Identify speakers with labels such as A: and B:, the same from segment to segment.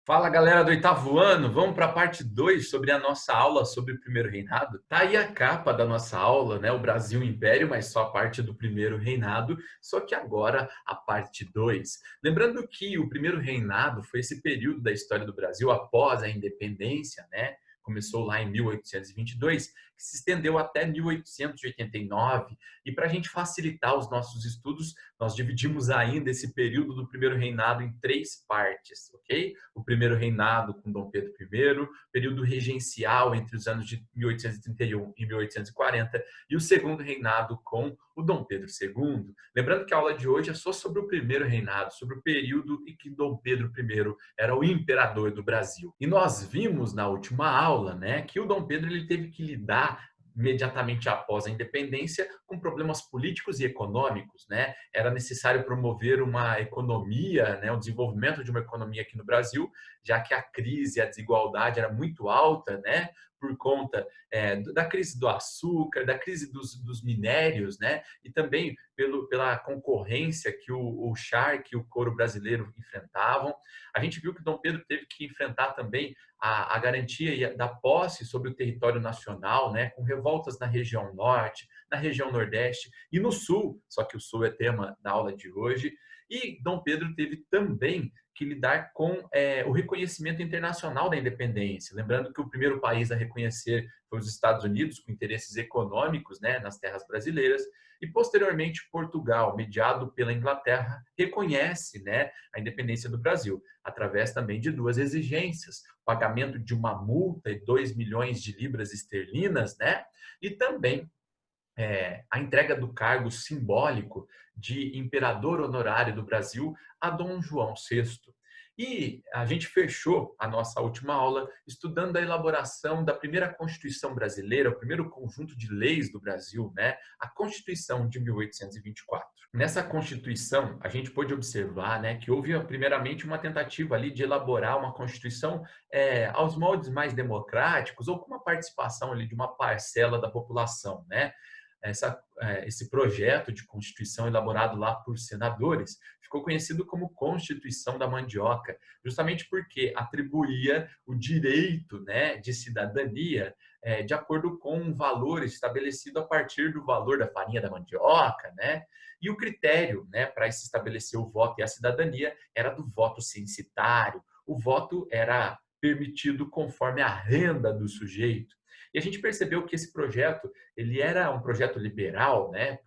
A: Fala galera do oitavo ano, vamos para a parte 2 sobre a nossa aula sobre o primeiro reinado. Tá aí a capa da nossa aula, né? O Brasil Império, mas só a parte do primeiro reinado, só que agora a parte 2. Lembrando que o primeiro reinado foi esse período da história do Brasil após a independência, né? Começou lá em 1822, que se estendeu até 1889. E para a gente facilitar os nossos estudos, nós dividimos ainda esse período do primeiro reinado em 3 partes, ok? O primeiro reinado com Dom Pedro I, período regencial entre os anos de 1831 e 1840, e o segundo reinado com o Dom Pedro II. Lembrando que a aula de hoje é só sobre o primeiro reinado, sobre o período em que Dom Pedro I era o imperador do Brasil. E nós vimos na última aula, né, que o Dom Pedro ele teve que lidar imediatamente após a independência com problemas políticos e econômicos, né? Era necessário promover uma economia, né, o desenvolvimento de uma economia aqui no Brasil, já que a crise, a desigualdade era muito alta, né? Por conta da crise do açúcar, da crise dos minérios, né? E também pela concorrência que o charque e o couro brasileiro enfrentavam. A gente viu que Dom Pedro teve que enfrentar também a garantia da posse sobre o território nacional, né? Com revoltas na região norte, na região nordeste e no sul, só que o sul é tema da aula de hoje. E Dom Pedro teve também que lidar com o reconhecimento internacional da independência. Lembrando que o primeiro país a reconhecer foi os Estados Unidos, com interesses econômicos, né, nas terras brasileiras, e posteriormente Portugal, mediado pela Inglaterra, reconhece, né, a independência do Brasil, através também de 2 exigências: pagamento de uma multa de 2 milhões de libras esterlinas, né, e também a entrega do cargo simbólico de imperador honorário do Brasil a Dom João VI. E a gente fechou a nossa última aula estudando a elaboração da primeira Constituição brasileira, o primeiro conjunto de leis do Brasil, né? A Constituição de 1824. Nessa Constituição, a gente pôde observar, né, que houve primeiramente uma tentativa ali de elaborar uma Constituição aos moldes mais democráticos ou com uma participação ali de uma parcela da população, né? Esse projeto de Constituição elaborado lá por senadores ficou conhecido como Constituição da Mandioca, justamente porque atribuía o direito, né, de cidadania de acordo com um valor estabelecido a partir do valor da farinha da mandioca, né? E o critério, né, para se estabelecer o voto e a cidadania era do voto censitário. O voto era permitido conforme a renda do sujeito. E a gente percebeu que esse projeto ele era um projeto liberal, né?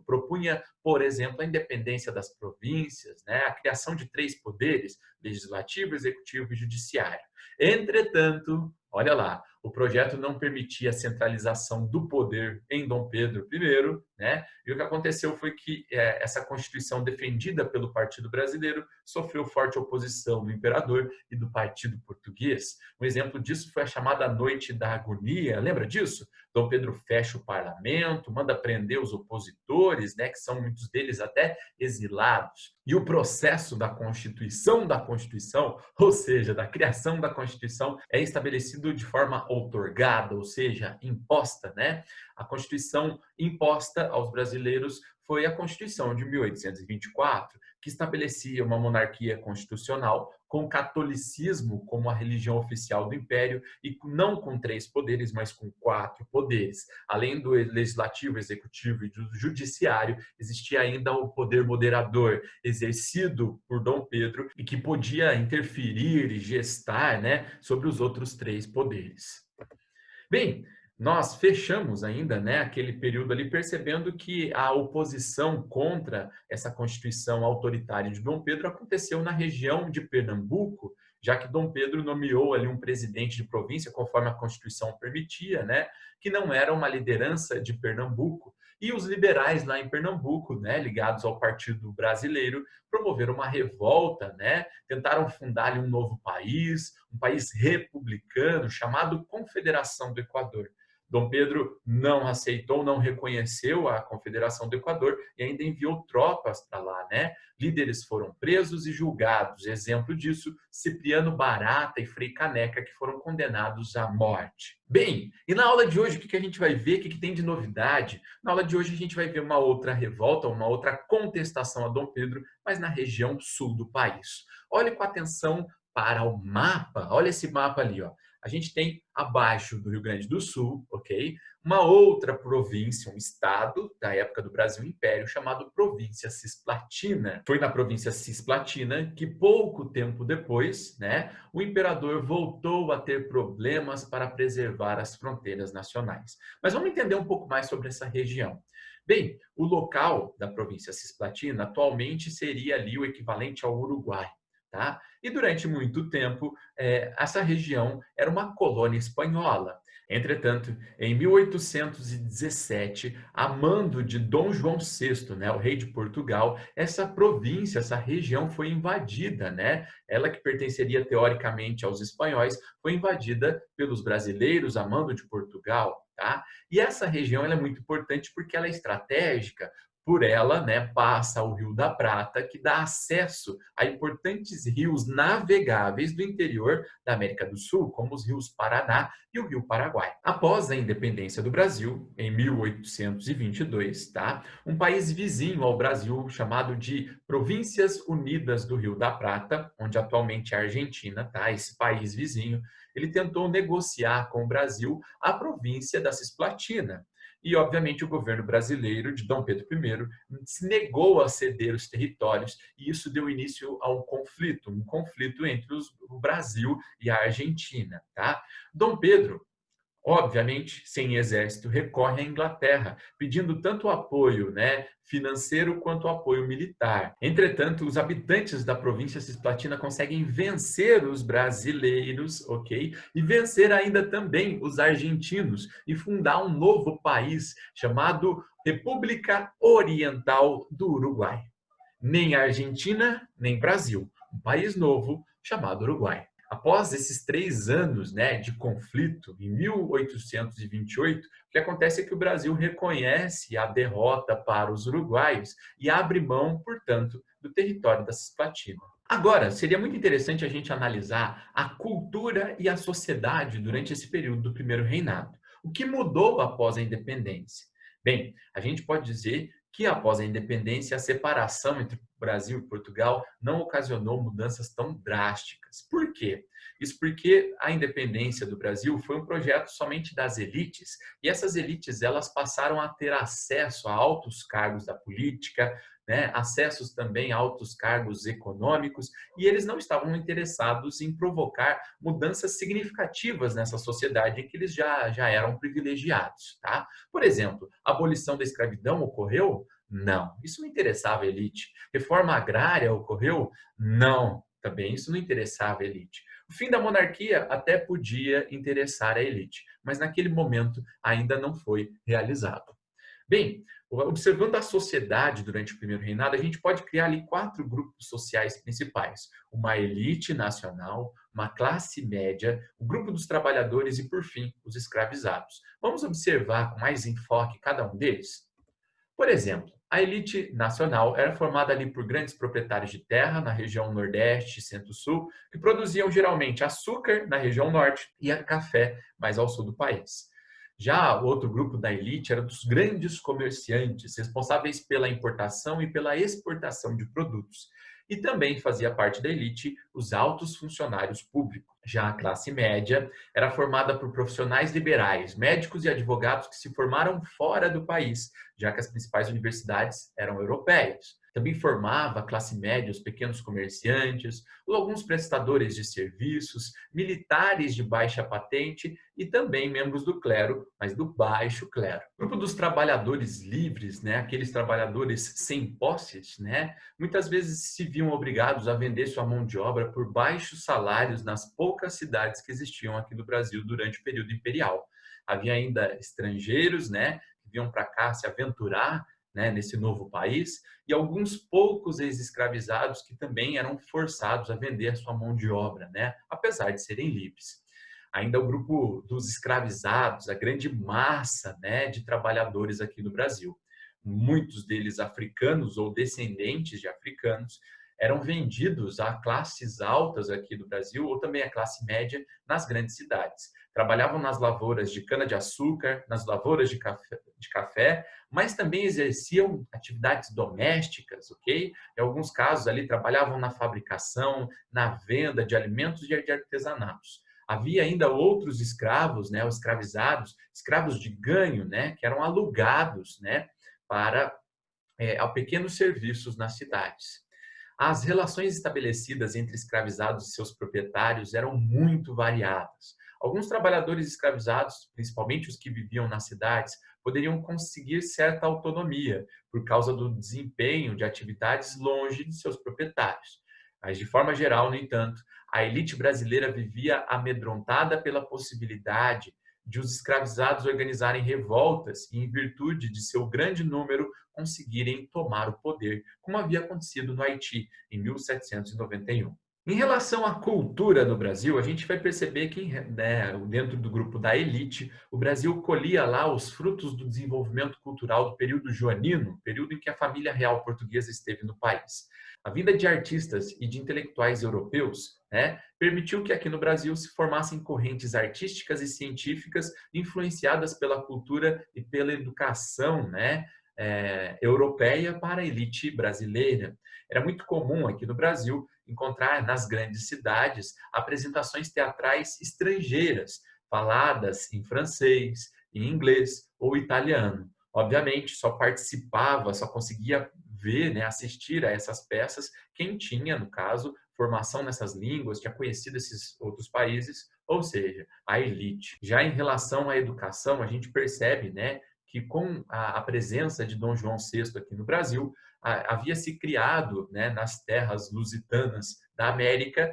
A: Propunha, por exemplo, a independência das províncias, né? A criação de 3 poderes: legislativo, executivo e judiciário. Entretanto, olha lá, o projeto não permitia a centralização do poder em Dom Pedro I, né? E o que aconteceu foi que essa Constituição defendida pelo Partido Brasileiro sofreu forte oposição do imperador e do Partido Português. Um exemplo disso foi a chamada Noite da Agonia. Lembra disso? Dom Pedro fecha o parlamento, manda prender os opositores, né, que são muitos deles até exilados. E o processo da constituição da Constituição, ou seja, da criação da Constituição, é estabelecido de forma outorgada, ou seja, imposta, né? A Constituição imposta aos brasileiros foi a Constituição de 1824, que estabelecia uma monarquia constitucional com o catolicismo como a religião oficial do Império e não com 3 poderes, mas com 4 poderes. Além do legislativo, executivo e do judiciário, existia ainda o poder moderador, exercido por Dom Pedro e que podia interferir e gestar, né, sobre os outros 3 poderes. Bem, nós fechamos ainda, né, aquele período ali percebendo que a oposição contra essa Constituição autoritária de Dom Pedro aconteceu na região de Pernambuco, já que Dom Pedro nomeou ali um presidente de província conforme a Constituição permitia, né, que não era uma liderança de Pernambuco. E os liberais lá em Pernambuco, né, ligados ao Partido Brasileiro, promoveram uma revolta, né, tentaram fundar ali um novo país, um país republicano chamado Confederação do Equador. Dom Pedro não aceitou, não reconheceu a Confederação do Equador e ainda enviou tropas para lá, né? Líderes foram presos e julgados. Exemplo disso, Cipriano Barata e Frei Caneca, que foram condenados à morte. Bem, e na aula de hoje, o que a gente vai ver? O que tem de novidade? Na aula de hoje, a gente vai ver uma outra revolta, uma outra contestação a Dom Pedro, mas na região sul do país. Olhe com atenção para o mapa, olha esse mapa ali, ó. A gente tem abaixo do Rio Grande do Sul, ok? Uma outra província, um estado da época do Brasil Império, chamado Província Cisplatina. Foi na Província Cisplatina que pouco tempo depois, né, o imperador voltou a ter problemas para preservar as fronteiras nacionais. Mas vamos entender um pouco mais sobre essa região. Bem, o local da província Cisplatina atualmente seria ali o equivalente ao Uruguai, tá? E durante muito tempo, essa região era uma colônia espanhola. Entretanto, em 1817, a mando de Dom João VI, né, o rei de Portugal, essa província, essa região foi invadida, né? Ela que pertenceria teoricamente aos espanhóis, foi invadida pelos brasileiros a mando de Portugal, tá? E essa região ela é muito importante porque ela é estratégica. Por ela, né, passa o Rio da Prata, que dá acesso a importantes rios navegáveis do interior da América do Sul, como os rios Paraná e o Rio Paraguai. Após a independência do Brasil, em 1822, tá, um país vizinho ao Brasil, chamado de Províncias Unidas do Rio da Prata, onde atualmente é a Argentina, tá, esse país vizinho, ele tentou negociar com o Brasil a província da Cisplatina. E, obviamente, o governo brasileiro de Dom Pedro I se negou a ceder os territórios e isso deu início a um conflito entre o Brasil e a Argentina, tá? Dom Pedro, obviamente, sem exército, recorre à Inglaterra, pedindo tanto apoio, né, financeiro quanto apoio militar. Entretanto, os habitantes da província cisplatina conseguem vencer os brasileiros, ok? E vencer ainda também os argentinos e fundar um novo país chamado República Oriental do Uruguai. Nem Argentina, nem Brasil. Um país novo chamado Uruguai. Após esses 3 anos, né, de conflito, em 1828, o que acontece é que o Brasil reconhece a derrota para os uruguaios e abre mão, portanto, do território da Cisplatina. Agora, seria muito interessante a gente analisar a cultura e a sociedade durante esse período do primeiro reinado. O que mudou após a independência? Bem, a gente pode dizer que após a independência, a separação entre Brasil e Portugal não ocasionou mudanças tão drásticas. Por quê? Isso porque a independência do Brasil foi um projeto somente das elites, e essas elites elas passaram a ter acesso a altos cargos da política, né, acessos também a altos cargos econômicos, e eles não estavam interessados em provocar mudanças significativas nessa sociedade em que eles já eram privilegiados. Tá? Por exemplo, a abolição da escravidão ocorreu? Não, isso não interessava a elite. Reforma agrária ocorreu? Não, também isso não interessava a elite. O fim da monarquia até podia interessar a elite, mas naquele momento ainda não foi realizado. Bem, observando a sociedade durante o primeiro reinado, a gente pode criar ali 4 grupos sociais principais: uma elite nacional, uma classe média, o grupo dos trabalhadores e, por fim, os escravizados. Vamos observar com mais enfoque cada um deles? Por exemplo, a elite nacional era formada ali por grandes proprietários de terra na região Nordeste e Centro-Sul, que produziam geralmente açúcar na região Norte e café mais ao sul do país. Já o outro grupo da elite era dos grandes comerciantes, responsáveis pela importação e pela exportação de produtos. E também fazia parte da elite os altos funcionários públicos. Já a classe média era formada por profissionais liberais, médicos e advogados que se formaram fora do país, já que as principais universidades eram europeias. Também formava a classe média, os pequenos comerciantes, alguns prestadores de serviços, militares de baixa patente e também membros do clero, mas do baixo clero. O grupo dos trabalhadores livres, né, aqueles trabalhadores sem posses, né, muitas vezes se viam obrigados a vender sua mão de obra por baixos salários nas poucas cidades que existiam aqui no Brasil durante o período imperial. Havia ainda estrangeiros, né, que vinham para cá se aventurar, né, nesse novo país, e alguns poucos ex-escravizados que também eram forçados a vender a sua mão de obra, né, apesar de serem livres. Ainda o grupo dos escravizados, a grande massa, né, de trabalhadores aqui no Brasil. Muitos deles africanos ou descendentes de africanos, eram vendidos a classes altas aqui do Brasil ou também a classe média nas grandes cidades. Trabalhavam nas lavouras de cana-de-açúcar, nas lavouras de café, mas também exerciam atividades domésticas, ok? Em alguns casos ali trabalhavam na fabricação, na venda de alimentos e de artesanatos. Havia ainda outros escravos, né, os escravizados, escravos de ganho, né, que eram alugados, né, para a pequenos serviços nas cidades. As relações estabelecidas entre escravizados e seus proprietários eram muito variadas. Alguns trabalhadores escravizados, principalmente os que viviam nas cidades, poderiam conseguir certa autonomia por causa do desempenho de atividades longe de seus proprietários. Mas, de forma geral, no entanto, a elite brasileira vivia amedrontada pela possibilidade de os escravizados organizarem revoltas e, em virtude de seu grande número, conseguirem tomar o poder, como havia acontecido no Haiti em 1791. Em relação à cultura no Brasil, a gente vai perceber que, né, dentro do grupo da elite, o Brasil colhia lá os frutos do desenvolvimento cultural do período joanino, período em que a família real portuguesa esteve no país. A vinda de artistas e de intelectuais europeus, né, permitiu que aqui no Brasil se formassem correntes artísticas e científicas influenciadas pela cultura e pela educação, né, europeia para a elite brasileira. Era muito comum aqui no Brasil encontrar nas grandes cidades apresentações teatrais estrangeiras, faladas em francês, em inglês ou italiano. Obviamente, só participava, só conseguia ver, né, assistir a essas peças quem tinha, no caso, formação nessas línguas, tinha conhecido esses outros países, ou seja, a elite. Já em relação à educação, a gente percebe, né, que com a presença de Dom João VI aqui no Brasil, havia se criado, né, nas terras lusitanas da América,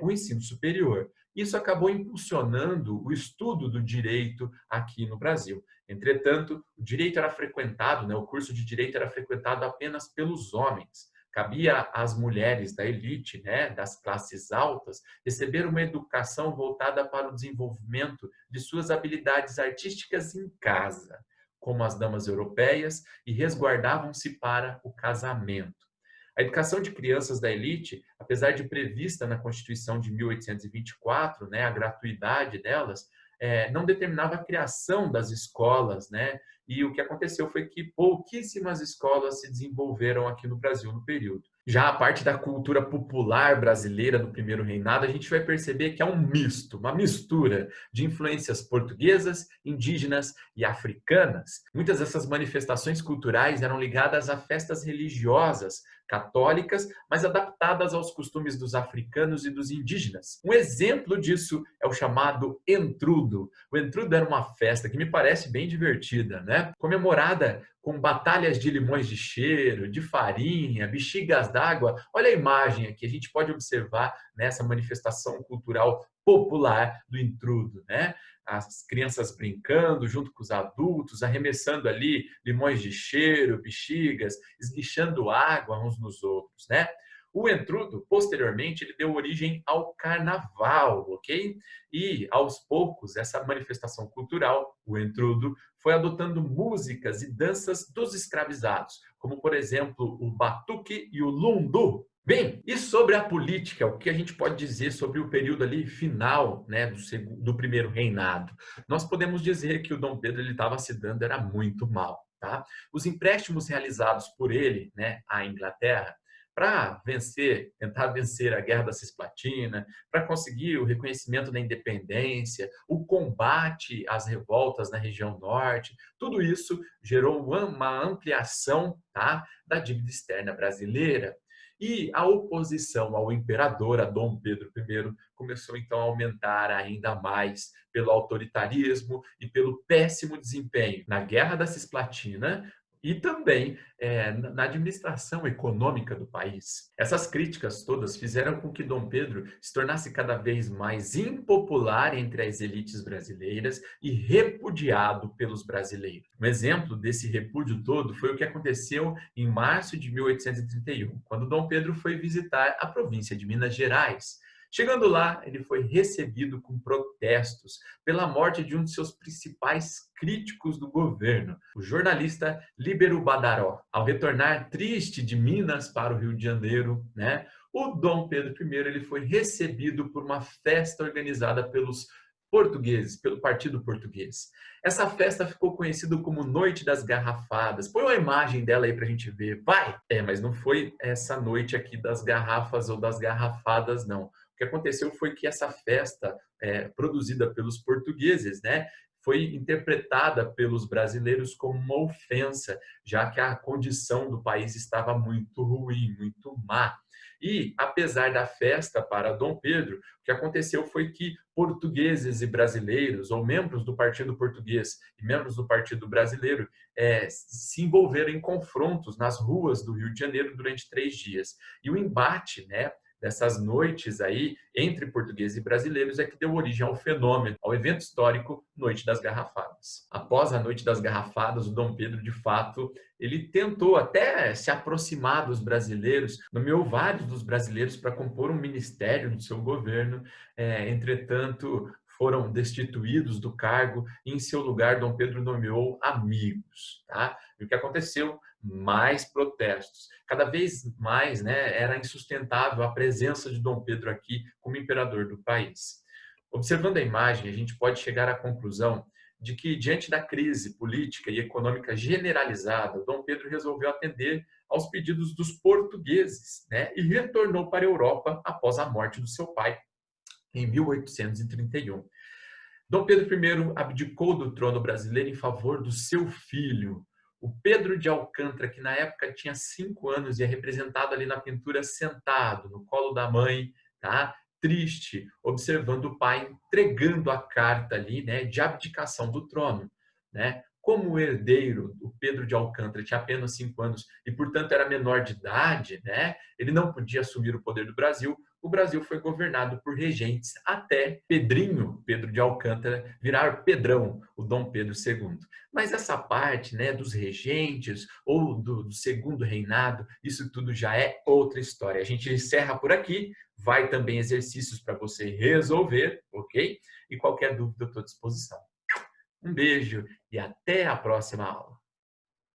A: o ensino superior. Isso acabou impulsionando o estudo do direito aqui no Brasil. Entretanto, o direito era frequentado, né, o curso de direito era frequentado apenas pelos homens. Cabia às mulheres da elite, né, das classes altas, receber uma educação voltada para o desenvolvimento de suas habilidades artísticas em casa, como as damas europeias, e resguardavam-se para o casamento. A educação de crianças da elite, apesar de prevista na Constituição de 1824, né, a gratuidade delas, não determinava a criação das escolas, né? E o que aconteceu foi que pouquíssimas escolas se desenvolveram aqui no Brasil no período. Já a parte da cultura popular brasileira do primeiro reinado, a gente vai perceber que é um misto, uma mistura de influências portuguesas, indígenas e africanas. Muitas dessas manifestações culturais eram ligadas a festas religiosas católicas, mas adaptadas aos costumes dos africanos e dos indígenas. Um exemplo disso é o chamado entrudo. O entrudo era uma festa que me parece bem divertida, né? Comemorada com batalhas de limões de cheiro, de farinha, bexigas d'água. Olha a imagem aqui, a gente pode observar nessa manifestação cultural popular do intrudo, né? As crianças brincando junto com os adultos, arremessando ali limões de cheiro, bexigas, esguichando água uns nos outros, né? O entrudo, posteriormente, ele deu origem ao carnaval, ok? E, aos poucos, essa manifestação cultural, o entrudo, foi adotando músicas e danças dos escravizados, como, por exemplo, o batuque e o lundu. Bem, e sobre a política, o que a gente pode dizer sobre o período ali final, né, do primeiro reinado? Nós podemos dizer que o Dom Pedro ele estava se dando era muito mal, tá? Os empréstimos realizados por ele, né, à Inglaterra, para vencer, tentar vencer a Guerra da Cisplatina, para conseguir o reconhecimento da independência, o combate às revoltas na região norte, tudo isso gerou uma ampliação, tá, da dívida externa brasileira. E a oposição ao imperador, a Dom Pedro I, começou então a aumentar ainda mais pelo autoritarismo e pelo péssimo desempenho na Guerra da Cisplatina e também na administração econômica do país. Essas críticas todas fizeram com que Dom Pedro se tornasse cada vez mais impopular entre as elites brasileiras e repudiado pelos brasileiros. Um exemplo desse repúdio todo foi o que aconteceu em março de 1831, quando Dom Pedro foi visitar a província de Minas Gerais. Chegando lá, ele foi recebido com protestos pela morte de um de seus principais críticos do governo, o jornalista Líbero Badaró. Ao retornar triste de Minas para o Rio de Janeiro, né, o Dom Pedro I ele foi recebido por uma festa organizada pelos portugueses, pelo Partido Português. Essa festa ficou conhecida como Noite das Garrafadas. Põe uma imagem dela aí para a gente ver. Vai! Mas não foi essa noite aqui das garrafas ou das garrafadas, não. O que aconteceu foi que essa festa, produzida pelos portugueses, né, foi interpretada pelos brasileiros como uma ofensa, já que a condição do país estava muito ruim, muito má. E, apesar da festa para Dom Pedro, o que aconteceu foi que portugueses e brasileiros, ou membros do Partido Português e membros do Partido Brasileiro, se envolveram em confrontos nas ruas do Rio de Janeiro durante 3 dias. E o embate, né, dessas noites aí entre portugueses e brasileiros é que deu origem ao fenômeno, ao evento histórico Noite das Garrafadas. Após a Noite das Garrafadas, o Dom Pedro, de fato, ele tentou até se aproximar dos brasileiros, nomeou vários dos brasileiros para compor um ministério no seu governo, entretanto, foram destituídos do cargo e, em seu lugar, Dom Pedro nomeou amigos. Tá? E o que aconteceu? Mais protestos. Cada vez mais, né, era insustentável a presença de Dom Pedro aqui como imperador do país. Observando a imagem, a gente pode chegar à conclusão de que, diante da crise política e econômica generalizada, Dom Pedro resolveu atender aos pedidos dos portugueses, né, e retornou para a Europa após a morte do seu pai, em 1831. Dom Pedro I abdicou do trono brasileiro em favor do seu filho, o Pedro de Alcântara, que na época tinha 5 anos e é representado ali na pintura sentado no colo da mãe, tá? Triste, observando o pai entregando a carta ali, né, de abdicação do trono, né? Como o herdeiro, o Pedro de Alcântara, tinha apenas 5 anos e, portanto, era menor de idade, né? Ele não podia assumir o poder do Brasil. O Brasil foi governado por regentes até Pedrinho, Pedro de Alcântara, virar Pedrão, o Dom Pedro II. Mas essa parte, né, dos regentes ou do segundo reinado, isso tudo já é outra história. A gente encerra por aqui, vai também exercícios para você resolver, ok? E qualquer dúvida eu estou à disposição. Um beijo e até a próxima aula.